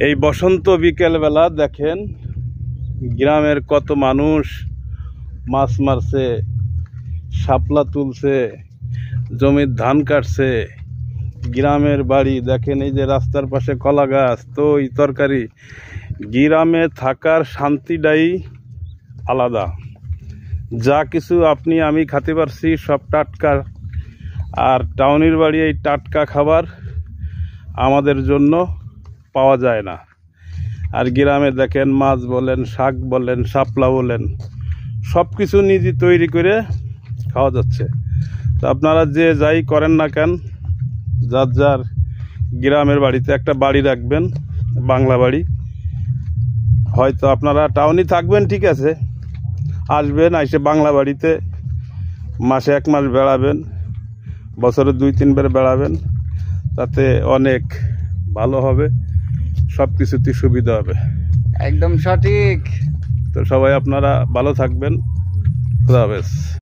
এই বসন্ত বিকেলবেলা দেখেন গ্রামের কত মানুষ মাছ মারছে, শাপলা তুলছে, জমির ধান কাটছে। গ্রামের বাড়ি দেখেন, এই যে রাস্তার পাশে কলা গাছ, তো এই তরকারি। গ্রামে থাকার শান্তিটাই আলাদা। যা কিছু আপনি আমি খেতে পারছি সব টাটকা, আর টাউনের বাড়ি এই টাটকা খাবার আমাদের জন্য পাওয়া যায় না। আর গ্রামে দেখেন মাছ বলেন, শাক বলেন, শাপলা বলেন, সব কিছু নিজে তৈরি করে খাওয়া যাচ্ছে। তো আপনারা যে যাই করেন না কেন, যার যার গ্রামের বাড়িতে একটা বাড়ি রাখবেন, বাংলা বাড়ি। হয়তো আপনারা টাউনে থাকবেন, ঠিক আছে, আসবেন, এসে বাংলা বাড়িতে মাসে 1 মাস বেড়াবেন, বছরে 2-3 বার বেড়াবেন, তাতে অনেক ভালো হবে, সব কিছুতে সুবিধা হবে। একদম সঠিক। তো সবাই আপনারা ভালো থাকবেন। খুদা হাফেজ।